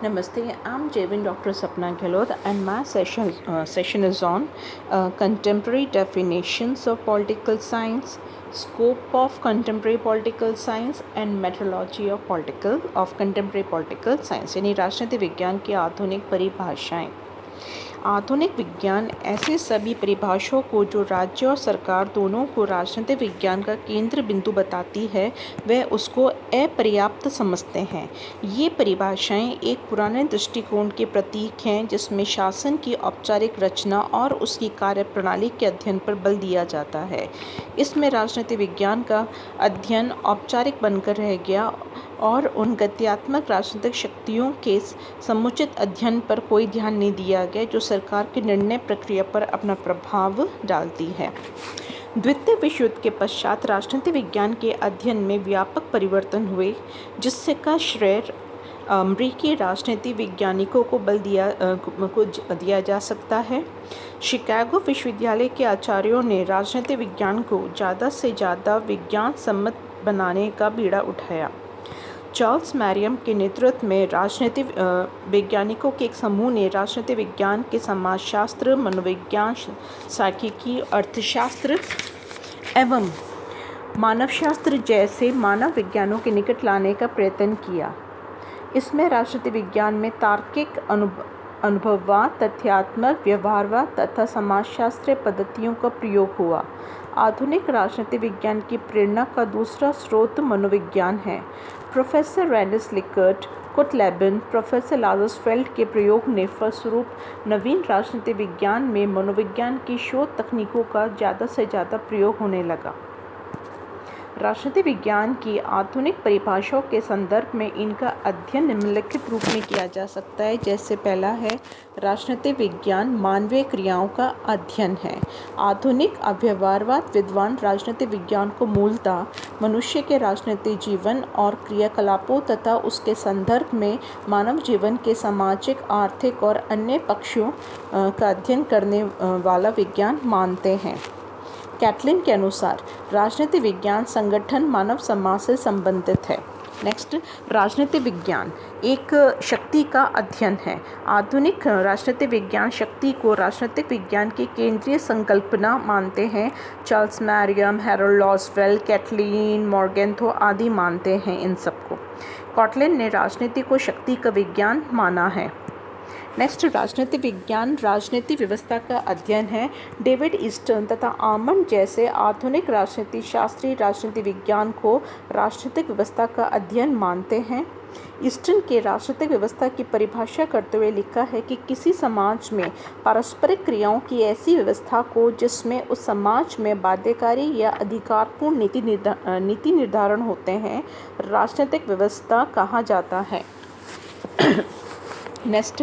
Namaste, I'm Javin Dr. Sapna Gehlot, and my session is on contemporary definitions of political science, scope of contemporary political science, and methodology of contemporary political science. यानी राजनीति विज्ञान की आधुनिक परिभाषाएं। आधुनिक विज्ञान ऐसे सभी परिभाषाओं को जो राज्य और सरकार दोनों को राजनीतिक विज्ञान का केंद्र बिंदु बताती है वह उसको अपर्याप्त समझते हैं। ये परिभाषाएं एक पुराने दृष्टिकोण के प्रतीक हैं जिसमें शासन की औपचारिक रचना और उसकी कार्यप्रणाली के अध्ययन पर बल दिया जाता है। इसमें राजनीतिक विज्ञान का अध्ययन औपचारिक बनकर रह गया और उन गत्यात्मक राजनीतिक शक्तियों के समुचित अध्ययन पर कोई ध्यान नहीं दिया गया जो सरकार की निर्णय प्रक्रिया पर अपना प्रभाव डालती है। द्वितीय विश्व युद्ध के पश्चात राजनीति विज्ञान के अध्ययन में व्यापक परिवर्तन हुए जिससे का श्रेय अमेरिकी राजनीति वैज्ञानिकों को दिया जा सकता है। शिकागो विश्वविद्यालय के आचार्यों ने राजनीति विज्ञान को ज़्यादा से ज़्यादा विज्ञान सम्मत बनाने का बीड़ा उठाया। चार्ल्स मैरियम के नेतृत्व में राजनीति वैज्ञानिकों के एक समूह ने राजनीति विज्ञान के समाजशास्त्र, मनोविज्ञान, सांख्यिकी, अर्थशास्त्र एवं मानवशास्त्र जैसे मानव विज्ञानों के निकट लाने का प्रयत्न किया। इसमें राजनीति विज्ञान में तार्किक, अनुभववाद, तथ्यात्मक, व्यवहारवाद तथा समाजशास्त्रीय पद्धतियों का प्रयोग हुआ। आधुनिक राजनीति विज्ञान की प्रेरणा का दूसरा स्रोत मनोविज्ञान है। प्रोफेसर रैंडस लिकर्ट, कुटलैबन, प्रोफेसर लाजरसफेल्ड के प्रयोग ने फलस्वरूप नवीन राजनीति विज्ञान में मनोविज्ञान की शोध तकनीकों का ज़्यादा से ज़्यादा प्रयोग होने लगा। राजनीति विज्ञान की आधुनिक परिभाषाओं के संदर्भ में इनका अध्ययन निम्नलिखित रूप में किया जा सकता है। जैसे पहला है, राजनीति विज्ञान मानवीय क्रियाओं का अध्ययन है। आधुनिक अव्यवहारवाद विद्वान राजनीति विज्ञान को मूलतः मनुष्य के राजनीतिक जीवन और क्रियाकलापों तथा उसके संदर्भ में मानव जीवन के सामाजिक, आर्थिक और अन्य पक्षों का अध्ययन करने वाला विज्ञान मानते हैं। कैटलिन के अनुसार राजनीति विज्ञान संगठन मानव समाज से संबंधित है। नेक्स्ट, राजनीति विज्ञान एक शक्ति का अध्ययन है। आधुनिक राजनीति विज्ञान शक्ति को राजनीतिक विज्ञान की केंद्रीय संकल्पना मानते हैं। Charles Merriam, Harold Lasswell, Catlin, Morgenthau आदि मानते हैं इन सबको। कैटलिन ने राजनीति को शक्ति का विज्ञान माना है। नेक्स्ट, राजनीति विज्ञान राजनीति व्यवस्था का अध्ययन है। डेविड ईस्टर्न तथा आमंड जैसे आधुनिक राजनीति शास्त्री राजनीति विज्ञान को राजनीतिक व्यवस्था का अध्ययन मानते हैं। ईस्टर्न के राजनीतिक व्यवस्था की परिभाषा करते हुए लिखा है कि किसी समाज में पारस्परिक क्रियाओं की ऐसी व्यवस्था को जिसमें उस समाज में बाध्यकारी या अधिकारपूर्ण नीति निर्धारण होते हैं राजनीतिक व्यवस्था कहा जाता है। नेक्स्ट,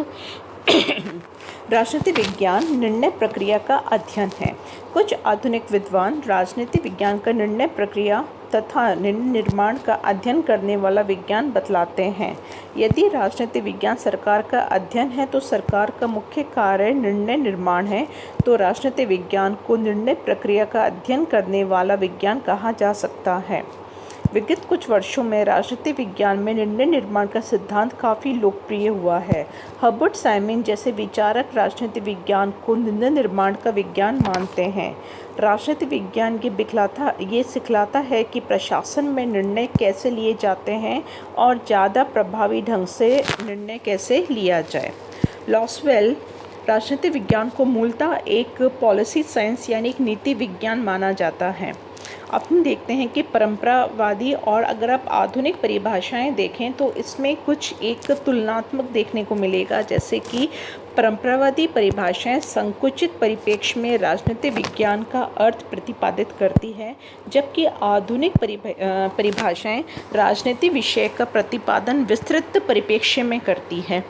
राजनीति विज्ञान निर्णय प्रक्रिया का अध्ययन है। कुछ आधुनिक विद्वान राजनीति विज्ञान का निर्णय प्रक्रिया तथा निर्णय निर्माण का अध्ययन करने वाला विज्ञान बतलाते हैं। यदि राजनीति विज्ञान सरकार का अध्ययन है तो सरकार का मुख्य कार्य निर्णय निर्माण है, तो राजनीति विज्ञान को निर्णय प्रक्रिया का अध्ययन करने वाला विज्ञान कहा जा सकता है। विगत कुछ वर्षों में राजनीति विज्ञान में निर्णय निर्माण का सिद्धांत काफ़ी लोकप्रिय हुआ है। हर्बर्ट साइमन जैसे विचारक राजनीति विज्ञान को निर्णय निर्माण का विज्ञान मानते हैं। राजनीति विज्ञान ये सिखलाता है कि प्रशासन में निर्णय कैसे लिए जाते हैं और ज़्यादा प्रभावी ढंग से निर्णय कैसे लिया जाए। लॉसवेल राजनीति विज्ञान को मूलतः एक पॉलिसी साइंस यानी एक नीति विज्ञान माना जाता है। अब हम देखते हैं कि परंपरावादी और अगर आप आधुनिक परिभाषाएं देखें तो इसमें कुछ एक तुलनात्मक देखने को मिलेगा। जैसे कि परंपरावादी परिभाषाएं संकुचित परिप्रेक्ष्य में राजनीतिक विज्ञान का अर्थ प्रतिपादित करती है, जबकि आधुनिक परिभाषाएं राजनीति विषय का प्रतिपादन विस्तृत परिप्रेक्ष्य में करती है।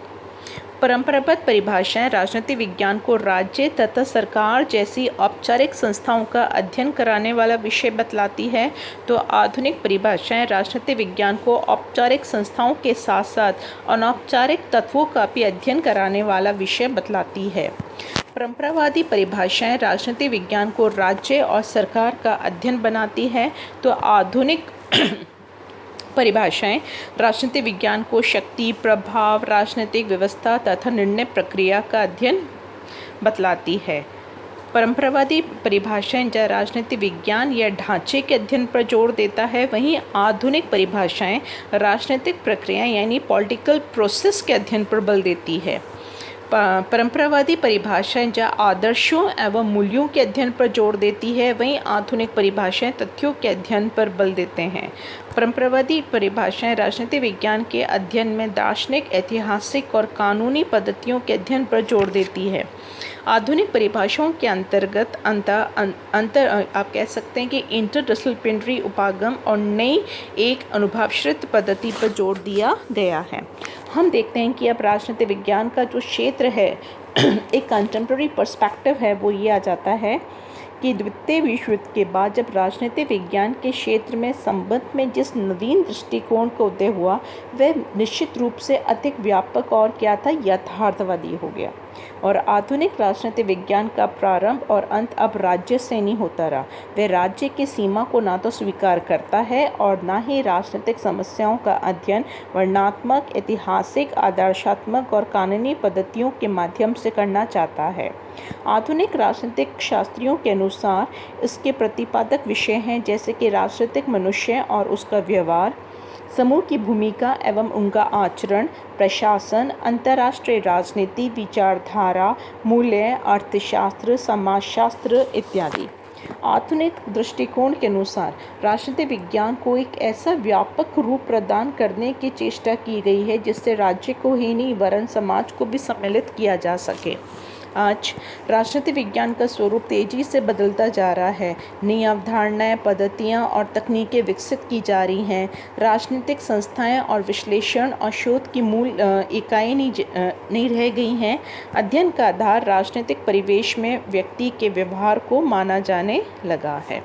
परंपरागत परिभाषाएं राजनीति विज्ञान को राज्य तथा सरकार जैसी औपचारिक संस्थाओं का अध्ययन कराने वाला विषय बतलाती है, तो आधुनिक परिभाषाएं राजनीति विज्ञान को औपचारिक संस्थाओं के साथ साथ अनौपचारिक तत्वों का भी अध्ययन कराने वाला विषय बतलाती है। परंपरावादी परिभाषाएं राजनीति विज्ञान को राज्य और सरकार का अध्ययन बनाती है, तो आधुनिक परिभाषाएं राजनीतिक विज्ञान को शक्ति, प्रभाव, राजनीतिक व्यवस्था तथा निर्णय प्रक्रिया का अध्ययन बतलाती है। परंपरावादी परिभाषाएं जहाँ राजनीतिक विज्ञान या ढांचे के अध्ययन पर जोर देता है, वहीं आधुनिक परिभाषाएं राजनीतिक प्रक्रिया यानी पॉलिटिकल प्रोसेस के अध्ययन पर बल देती है। परंपरावादी परिभाषाएं जहाँ आदर्शों एवं मूल्यों के अध्ययन पर जोर देती है, वहीं आधुनिक परिभाषाएं तथ्यों के अध्ययन पर बल देते हैं। परंपरावादी परिभाषाएं राजनीतिक विज्ञान के अध्ययन में दार्शनिक, ऐतिहासिक और कानूनी पद्धतियों के अध्ययन पर जोर देती है। आधुनिक परिभाषाओं के अंतर्गत आप कह सकते हैं कि इंटरडिसिप्लिनरी उपागम और नई एक अनुभवश्रित पद्धति पर जोर दिया गया है। हम देखते हैं कि अब राजनीतिक विज्ञान का जो क्षेत्र है एक कंटेम्प्रेरी पर्सपेक्टिव है, वो ये आ जाता है कि द्वितीय विश्व युद्ध के बाद जब राजनीतिक विज्ञान के क्षेत्र में संबंध में जिस नवीन दृष्टिकोण का उदय हुआ, वह निश्चित रूप से अधिक व्यापक और क्या था, यथार्थवादी हो गया। और आधुनिक राजनीतिक विज्ञान का प्रारंभ और अंत अब राज्य से नहीं होता रहा। वह राज्य की सीमा को ना तो स्वीकार करता है और ना ही राजनीतिक समस्याओं का अध्ययन वर्णनात्मक, ऐतिहासिक, आदर्शात्मक और कानूनी पद्धतियों के माध्यम से करना चाहता है। आधुनिक राजनीतिक शास्त्रियों के अनुसार इसके प्रतिपादक विषय हैं जैसे कि राजनीतिक मनुष्य और उसका व्यवहार, समूह की भूमिका एवं उनका आचरण, प्रशासन, अंतर्राष्ट्रीय राजनीति, विचारधारा, मूल्य, अर्थशास्त्र, समाजशास्त्र इत्यादि। आधुनिक दृष्टिकोण के अनुसार राजनीतिक विज्ञान को एक ऐसा व्यापक रूप प्रदान करने की चेष्टा की गई है जिससे राज्य को ही नहीं वरन समाज को भी सम्मिलित किया जा सके। आज राजनीतिक विज्ञान का स्वरूप तेजी से बदलता जा रहा है। नई अवधारणाएं, पद्धतियां और तकनीकें विकसित की जा रही हैं। राजनीतिक संस्थाएं और विश्लेषण और शोध की मूल इकाई नहीं रह गई हैं। अध्ययन का आधार राजनीतिक परिवेश में व्यक्ति के व्यवहार को माना जाने लगा है।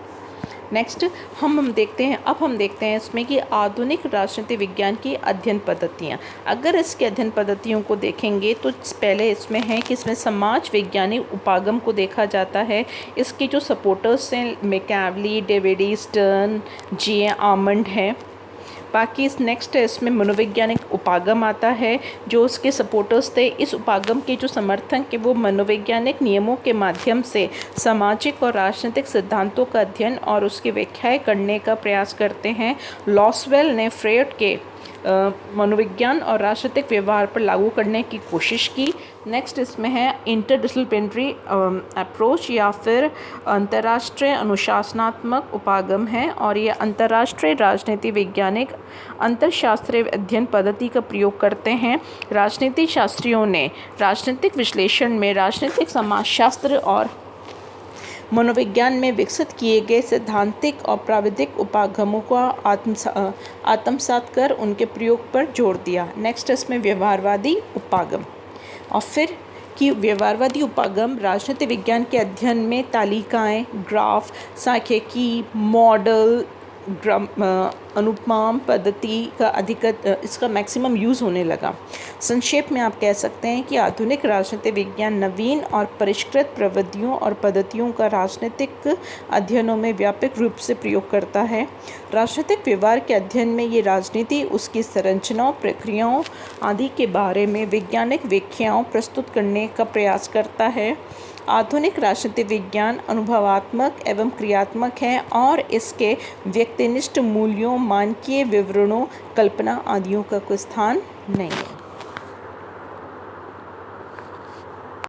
नेक्स्ट हम देखते हैं इसमें कि आधुनिक राजनीतिक विज्ञान की अध्ययन पद्धतियाँ। अगर इसके अध्ययन पद्धतियों को देखेंगे तो पहले इसमें है कि इसमें समाज वैज्ञानिक उपागम को देखा जाता है। इसके जो सपोर्टर्स हैं Machiavelli, David Easton, J. Almond हैं। बाकी नेक्स्ट है इसमें मनोवैज्ञानिक उपागम आता है। जो उसके सपोर्टर्स थे इस उपागम के जो समर्थक के वो मनोवैज्ञानिक नियमों के माध्यम से सामाजिक और राजनीतिक सिद्धांतों का अध्ययन और उसकी व्याख्याएं करने का प्रयास करते हैं। लॉसवेल ने फ्रेड के मनोविज्ञान और राजनीतिक व्यवहार पर लागू करने की कोशिश की। नेक्स्ट इसमें है इंटरडिसिप्लिनरी अप्रोच या फिर अंतर्राष्ट्रीय अनुशासनात्मक उपागम है और ये अंतर्राष्ट्रीय राजनीति वैज्ञानिक अंतरशास्त्रीय अध्ययन पद्धति का प्रयोग करते हैं। राजनीति शास्त्रियों ने राजनीतिक विश्लेषण में राजनीतिक समाजशास्त्र और मनोविज्ञान में विकसित किए गए सैद्धांतिक और प्राविधिक उपागमों को आत्मसात कर उनके प्रयोग पर जोर दिया। नेक्स्ट इसमें व्यवहारवादी उपागम और फिर कि व्यवहारवादी उपागम राजनीतिक विज्ञान के अध्ययन में तालिकाएं, ग्राफ, सांख्यिकी, मॉडल, अनुमान पद्धति का इसका मैक्सिमम यूज़ होने लगा। संक्षेप में आप कह सकते हैं कि आधुनिक राजनीतिक विज्ञान नवीन और परिष्कृत प्रविधियों और पद्धतियों का राजनीतिक अध्ययनों में व्यापक रूप से प्रयोग करता है। राजनीतिक व्यवहार के अध्ययन में ये राजनीति, उसकी संरचनाओं, प्रक्रियाओं आदि के बारे में वैज्ञानिक व्याख्याओं प्रस्तुत करने का प्रयास करता है। आधुनिक राजनीतिक विज्ञान अनुभवात्मक एवं क्रियात्मक है और इसके व्यक्तिनिष्ठ मूल्यों, मानकीय विवरणों, कल्पना आदियों का कोई स्थान नहीं है।